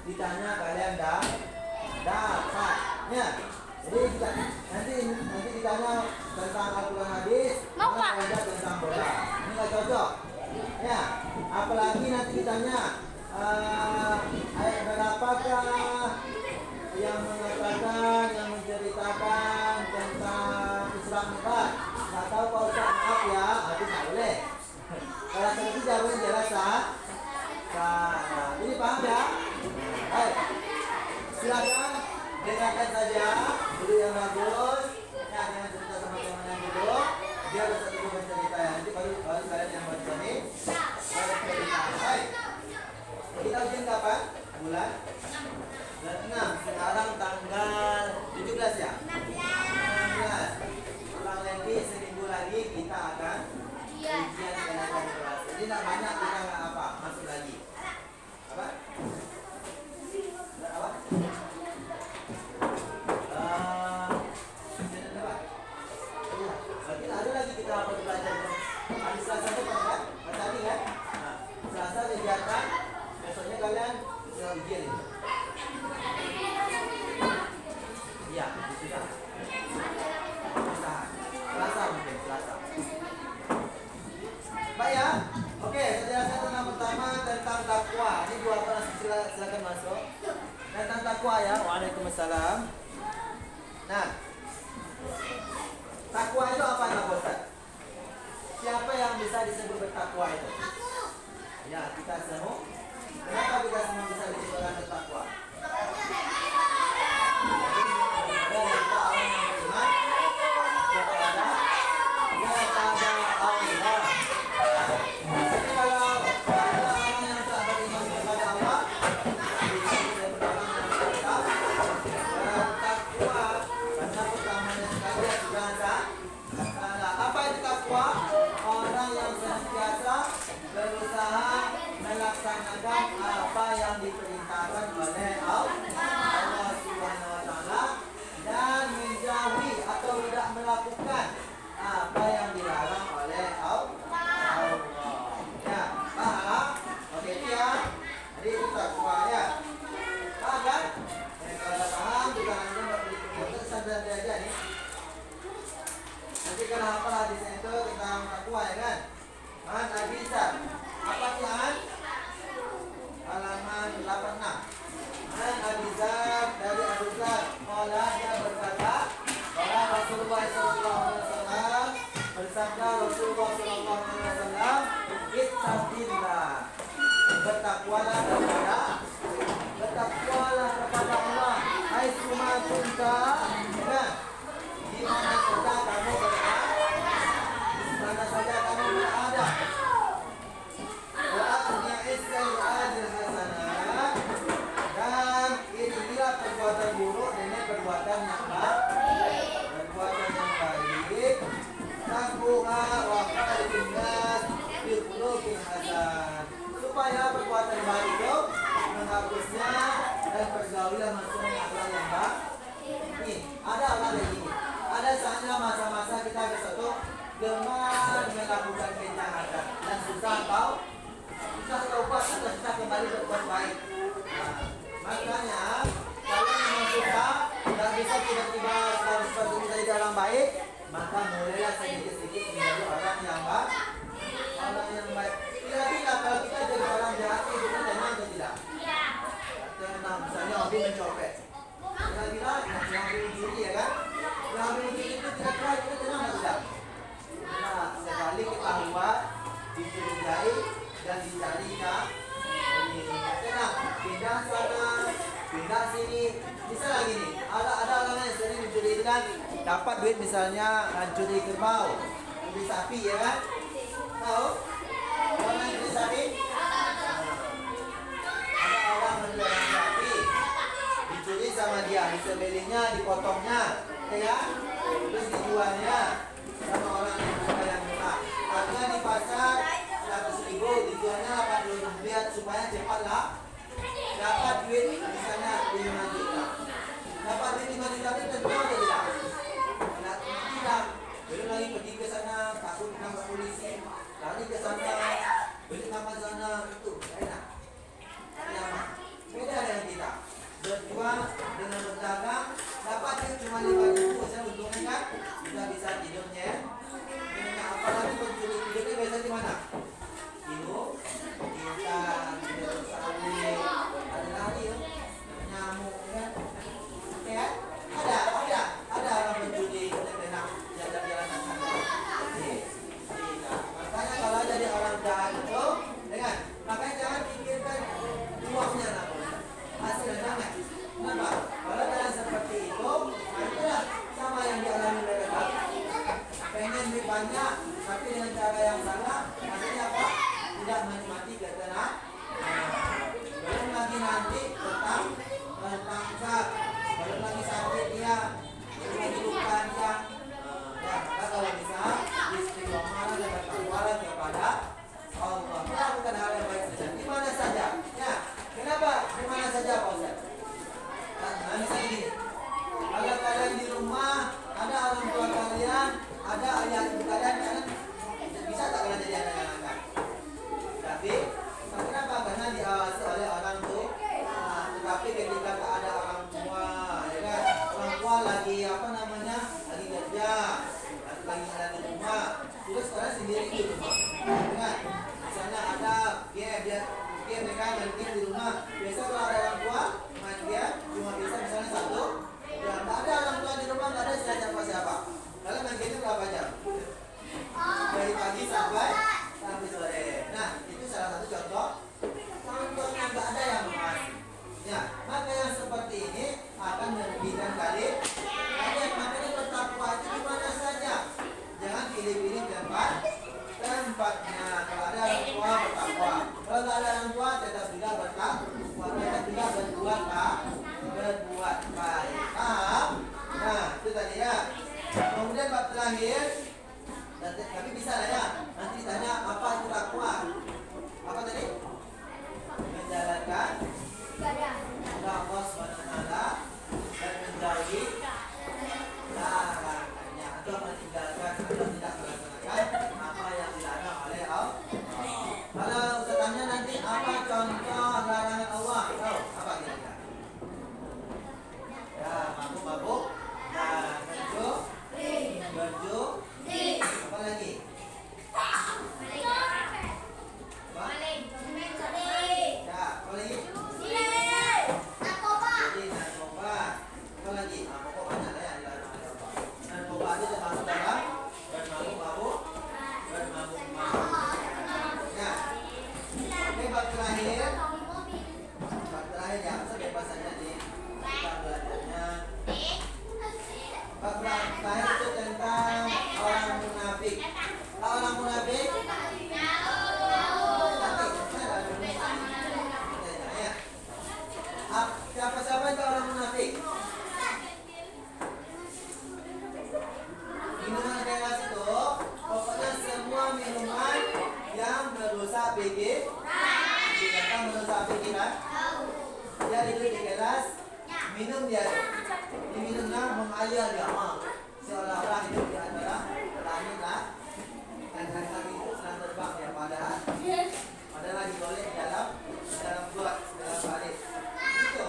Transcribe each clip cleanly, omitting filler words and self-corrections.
ditanya kalian dapatnya. Jadi nanti ditanya tentang Al-Quran hadis, ada tentang bola. Ini nggak cocok. Ya, apalagi nanti ditanya ayat berapakah yang mengatakan, yang menceritakan tentang Isra Mi'raj. Nggak tahu Pak Ustaz, maaf ya, habis nggak boleh. Kalau seperti jawabannya jelas ini paham ya? Baik, silakan dengarkan saja guru yang bagus. Ya, jangan cerita sama teman yang duduk. Dia harus satu bercerita ya. Nanti baru kalian yang baca nih. Baik, kita ujian kapan? Bulan? Bulan 6. Sekarang tanggal 17 ya? 16. Kurang lebih seminggu lagi kita akan ujian kenaikan kelas. Jadi tidak banyak, kita nggak apa masuk lagi. Apa? Apa? Berarti ada lagi kita harus belajar. Hari Selasa itu kan? Tadi kan? Nah, Selasa kegiatan. Besoknya kalian bisa ujian ini. Iya, sudah. Selasa mungkin, Selasa. Baik ya. Oke, saya jelaskan tentang pertama tentang takwa. Ini dua kelas, silakan masuk. Tentang takwa ya. Waalaikumsalam. Nah, takwa itu apa Pak Ustaz? Siapa yang bisa disebut bertakwa itu? Ya, kita semua. Kenapa kita semua bisa disebutkan bertakwa? Berusaha melaksanakan apa yang diperintahkan oleh Allah Subhanahu wa taala dan menjauhi atau tidak melakukan apa yang dilarang oleh Allah. Ya, paham? Oke, ya. Jadi itu takwa ya. Paham kan? Kalau tidak paham juga nanti berpikir santai aja nih. Nanti kalau hafal hadisnya itu tentang takwa ya kan? Man Abizar. Apa sih An? Halaman 86. Man Abizar dari Abizar. Qala dia berkata, qala Rasulullah sallallahu alaihi wasallam, bersabda Rasulullah sallallahu alaihi wasallam, ittaqillah. Bertakwalah kepada Allah. Hai suma kunta. Nah, di mana saja kamu berada. Mana saja kamu berada. Dan inilah perbuatan buruk dengan perbuatan yang baik. Perbuatan yang baik. Takwa wa qalbin nas bi qulubin hasan. Supaya perbuatan baik itu menghapusnya dan pergaulan manusia akhlak yang baik. Nih, ada orang kayak gini. Ada saatnya masa-masa kita bersatu gemar melakukan kejahatan dan susah taubat atau susah kembali berbuat baik. Nah, makanya kalian memang susah dan bisa tiba-tiba seperti ini jadi orang baik, maka mulailah sedikit-sedikit menjadi orang yang baik. Orang yang baik. Kira-kira kalau kita jadi orang jahat itu tenang atau tidak? Iya. Tenang. Misalnya hobi mencopet. Kira-kira yang mencuri ya kan? Yang mencuri itu kira-kira kita tenang atau tidak? Nah, sekali ketahuan, dicurigai dan dicari ini, tenang, pindah sana, pindah sini. Bisa lagi nih, ada orang yang sering mencuri itu kan, dapat duit misalnya curi kerbau, curi sapi ya kan? Tahu? Orang yang curi sapi? Ada orang mencuri sapi, dicuri sama dia, disembelihnya, dipotongnya, ya, terus dijualnya sama orang yang murah. Harga di pasar 100.000, dijualnya 80.000 biar supaya cepatlah dapat duit misalnya 5 juta. Dapat duit 5 juta itu tentu atau tidak? Tidak. Belum lagi pergi ke sana takut ditangkap polisi, lari ke sana beli nama sana itu enak. Beda dengan kita. mereka main game di rumah. Biasa kalau ada orang tua main game cuma bisa misalnya satu. Ya nggak ada orang tua di rumah, nggak ada siapa-siapa. Kalian main game berapa jam? Dari pagi sampai sore. Nah, itu salah satu contoh. Contohnya nggak ada yang mengasihi. Ya, maka yang seperti ini akan merugikan kalian. Makanya bertakwa itu di mana saja. Jangan pilih-pilih tempatnya. Kalau ada orang tua bertakwa. Kalau nggak ada orang tua tetap juga bertakwa. Tetap juga berbuat baik. Nah, itu tadi ya. Kemudian bab terakhir. Tapi bisa lah ya. Nanti ditanya apa itu takwa. Apa tadi? Menjalankan Allah SWT dan menjauhi larangannya atau meninggalkan atau tidak melaksanakan apa yang dilarang oleh Allah. Kalau Ustaz tanya nanti apa contoh larangan Allah? Tahu apa kira-kira? Ya, mabuk-mabuk, berju, apa lagi? Ya, apa lagi? Narkoba. Apa lagi? Pokok banyak lah yang dilarang oleh Allah. Narkoba itu termasuk dalam bermabuk-mabuk. Ya. Ini bab terakhir. Bab terakhir ya, sebebas saja di kita belajarnya. Bab terakhir itu tentang orang munafik. Orang munafik? Siapa-siapa itu orang munafik? Minuman keras itu pokoknya semua minuman yang merusak pikiran, merusak pikiran. Dia duduk di kelas, minum dia, diminumnya mengalir dia, seolah-olah hidup di antara langit lah, dan hari-hari itu sedang terbang ya padahal lagi boleh di dalam got, dalam balik. Itu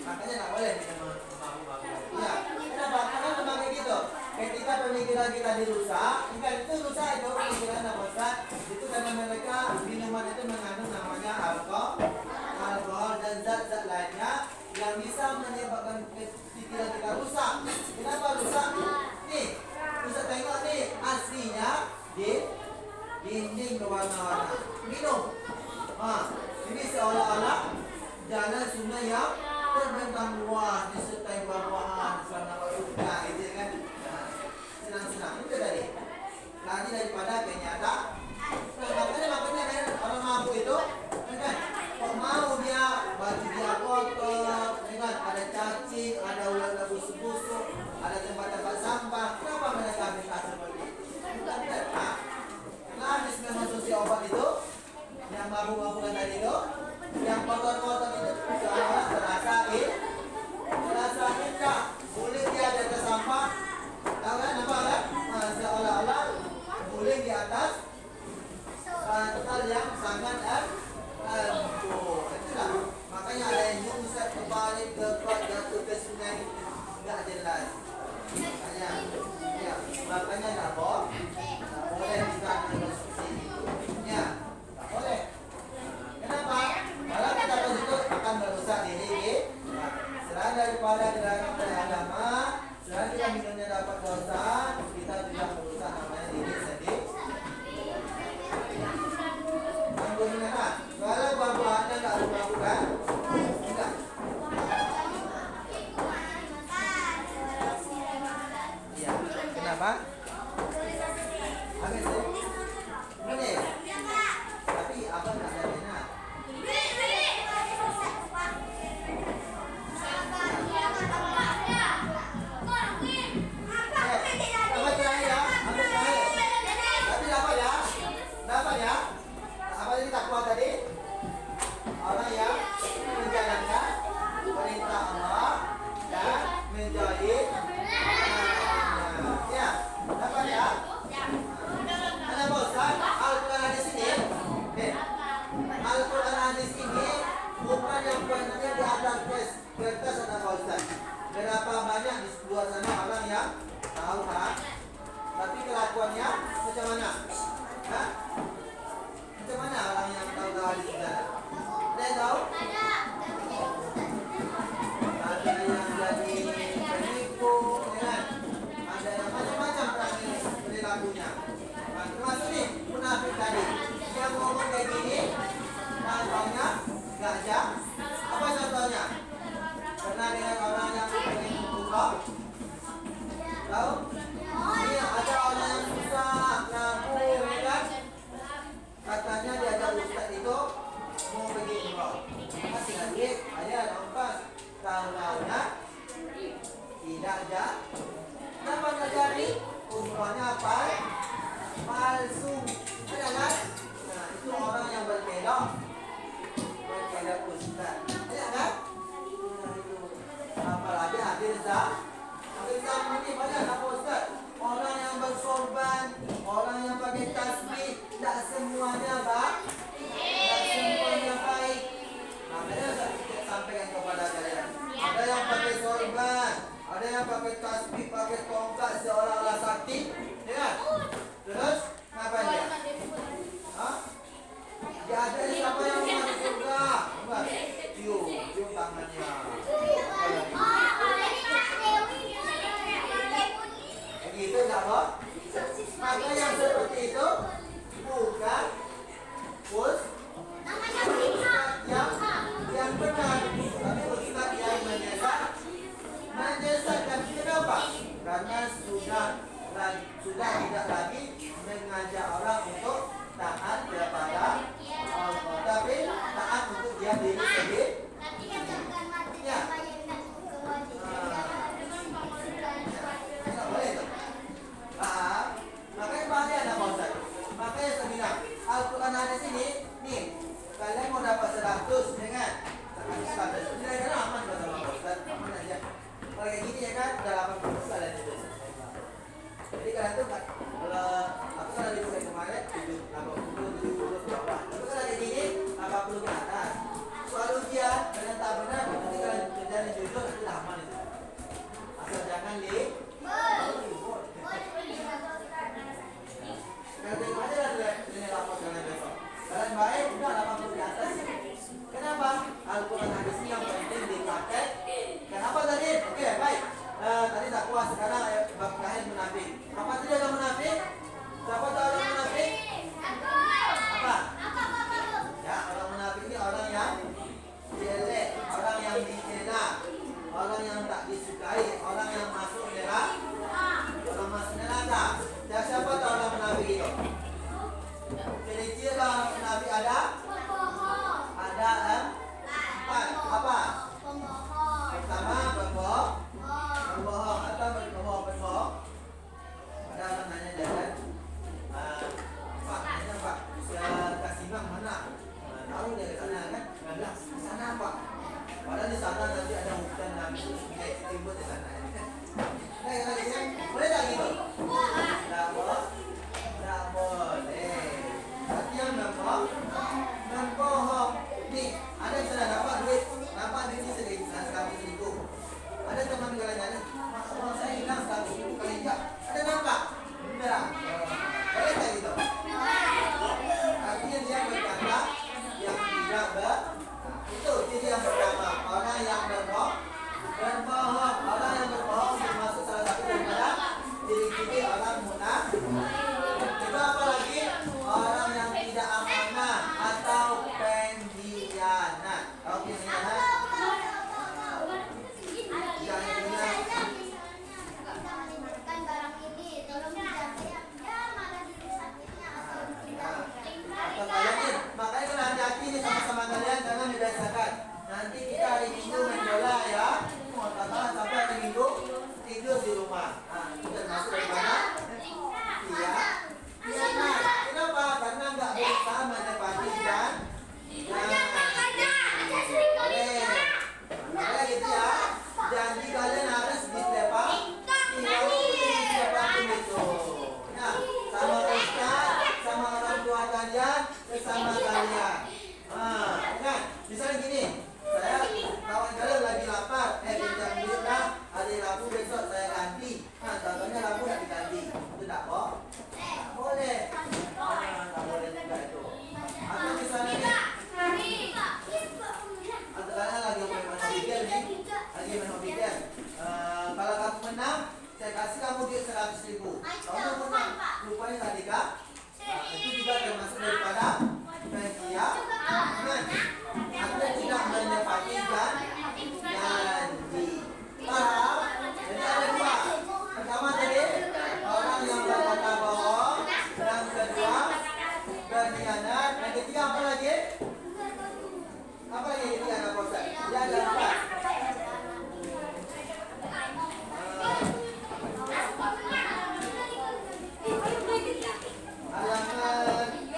makanya nggak boleh minum mabuk-mabuk. Ya, kenapa? Karena memang kayak gitu. Ketika pemikiran kita dirusak, itu rusak itu pemikiran dan rusak. Itu karena mereka minuman itu mengandung namanya alkohol dan zat-zat lainnya yang bisa menyebabkan pikiran kita rusak. Kenapa rusak? Nih, bisa tengok nih aslinya di dinding berwarna-warna. Minum. Ini seolah-olah jalan sungai yang terbentang luas disertai buah-buahan selama bersuka gitu kan. Senang-senang itu tadi. Lari daripada kenyataan. Makanya kan orang mabuk itu kan kok mau dia baju dia kotor, kan ada cacing, ada ular busuk-busuk, ada tempat-tempat sampah. Kenapa mereka minta seperti itu? Bukan karena habis mengonsumsi obat itu yang mabuk-mabukan tadi itu, yang kotor-kotor itu seolah terasa indah. Kulit dia di atas sampah, tahu kan apa kan? Seolah-olah kulit di atas bantal yang sangat Ustaz. Banyak kan? Apalagi hadir zaman ini banyak apa Ustaz? Orang yang bersorban, orang yang pakai tasbih, tak semuanya tak semuanya baik. Makanya saya sampaikan kepada kalian. Ada yang pakai sorban, ada yang pakai tasbih, pakai tongkat seolah-olah sakti, ya kan? Terus ngapain dia? Hah? Dia ada siapa yang masuk surga? Enggak. Cium tangannya. Begitu enggak, Bos? Maka yang seperti itu bukan yang benar, tapi ustaz yang menyesatkan. Kenapa? Karena sudah tidak lagi mengajak orang untuk taat kepada Allah, tapi taat untuk dia diri sendiri. Ya. Boleh itu. Makanya bahaya ada Ustaz. Makanya saya bilang Al-Quran ada sini, nih kalian mau dapat 100 ya kan? 100 kira-kira aman kata Bapak Ustaz, aman aja. Kalau kayak gini ya kan, udah 80 kalian itu. Jadi kalian tuh kalau aku kan ada di kemarin 70 ke bawah. Tapi kalau kayak gini 80 ke atas. Soal ujian kalian tak benar, nanti kalian kerjaan jujur nanti aman itu. Asal jangan kalau tengok aja lah nilai rapor kalian besok. Kalian baik, udah 80 di atas. Kenapa? Al-Quran hadis ini yang penting dipakai. Kenapa tadi? Oke, baik. Tadi tak puas, sekarang bab kahil munafik. Apa tadi orang munafik? Siapa tahu orang munafik? Apa? Ya, orang munafik ini orang yang jelek, orang yang dicela, orang yang tak disukai, orang yang masuk neraka. Orang masuk neraka. Ya, siapa tahu orang munafik itu? Ciri-ciri orang munafik ada? Ada empat. Apa? Pertama, berbohong atau berbohong. Ada orang nanya jalan. Pak, nanya Pak, kasih bang mana? Tahu dia ke sana kan? Di sana Pak. Padahal di sana nanti ada hutan Nabi timbul di sana. Boleh tak gitu? Tak boleh. Berarti yang membohong. Nih, ada yang sudah dapat duit ini seribu. Ada teman kalian ada, uang saya hilang 100.000 kali enggak. Ada nampak? Benar. Boleh tak gitu? Artinya dia berkata yang tidak itu jadi yang pertama, orang yang berbohong. Orang yang berbohong termasuk salah satu daripada ciri-ciri orang munafik. Itu apalagi orang yang tidak amanah atau pengkhianat. Tahu pengkhianat? Makanya kena hati-hati nih sama-sama kalian, jangan dibiasakan. Nanti kita hari Minggu main bola ya. Sampai hari Minggu tidur di rumah. Itu termasuk dari mana? Iya. Kenapa? Karena nggak berusaha menepati dan makanya gitu ya. Janji kalian harus ditepati. Ditepati itu. Ya, sama ustaz, sama orang tua kalian, sama kalian. Kan? Misalnya gini, saya kawan kalian lagi lapar, pinjam duit lah, hari Rabu besok saya ganti. Contohnya Rabu nak diganti, itu tak boleh. Tak boleh juga itu. Atau misalnya atau kalian lagi main mobil nih, kalau kamu menang, saya kasih kamu duit 100.000. Kamu menang, rupanya tadi kak, itu juga termasuk daripada pengkhianat. Anda tidak menepati janji. Paham? Jadi ada dua. Pertama tadi orang yang berkata bohong, yang kedua berkhianat, yang ketiga apa lagi? Apa lagi yang ketiga Pak Ustaz? Ya ada empat. Halaman 101.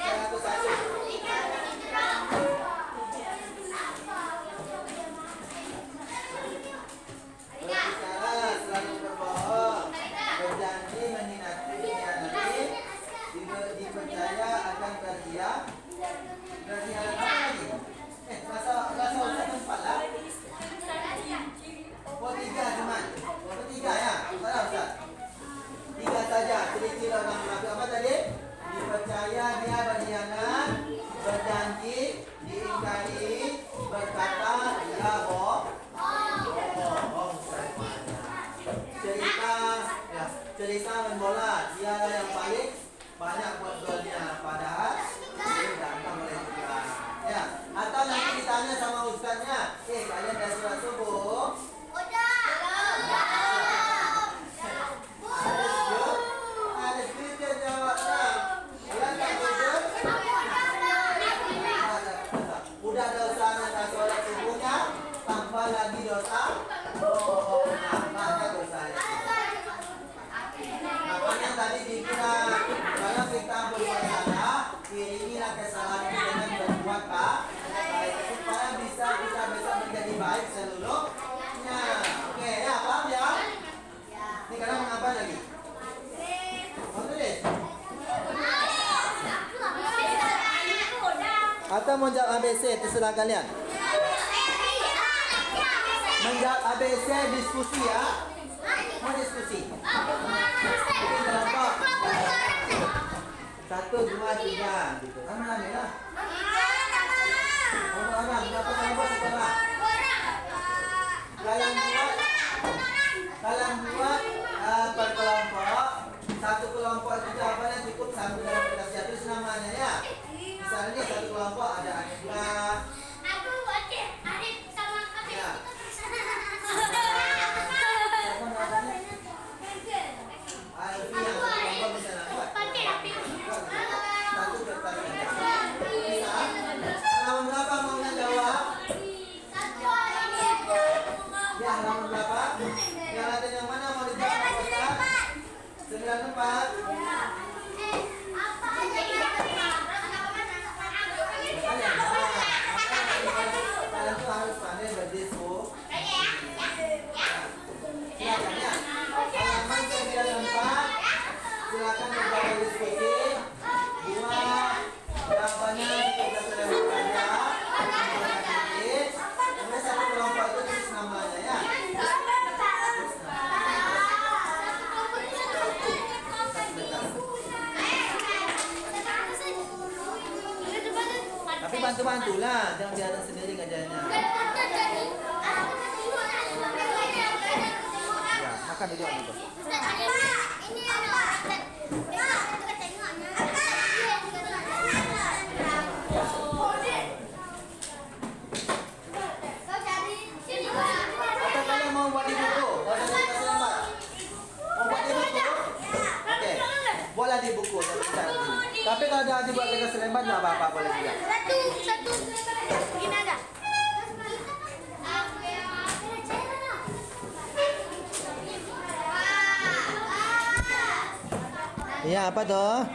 tulisannya? Kalian udah surat subuh? Ada setuju jawabnya. Kalian tak jujur? Udah dosanya dan sholat subuhnya, tambah lagi dosa. Mana dosanya? Makanya tadi dikira kalau kita berbuat salah, iringilah kesalahan dengan berbuat baik supaya bisa kita besok menjadi baik seluruhnya. Oke, ya paham ya? Ini kadang mengapa lagi? Mau tulis? Atau mau jawab ABC, terserah kalian. Menjawab ABC diskusi ya. Mau diskusi? Berapa? 1, 2, 3 gitu. Rame-rame lah. Orang-orang berapa kelompok sekolah? Kalian buat per kelompok. Satu kelompok itu jawabannya cukup satu dalam kertas tulis namanya ya. Misalnya nih satu kelompok ada Anila. Ya. Alfi yang satu kelompok bisa nampak. Satu kertas aja. Bisa. Halaman berapa mau jawab? Ya, halaman berapa? Yang ada yang mana mau dijawab? 94. Kalian tuh harus pandai berdiskusi. Silakan ya. Halaman 94. Silakan berbagai diskusi. Buat jawabannya kita selesai saja. Kemudian satu kelompok itu tulis namanya ya. Tapi bantu-bantulah, jangan biarin sendiri ngajarnya. Ya, makan dulu gitu. Atau kalian mau buat di buku? Mau buat di buku? Oke, boleh di buku. Tapi kalau ada dibuat kertas lembar nggak apa-apa, boleh juga. Satu. Ini ada. Iya, apa tuh?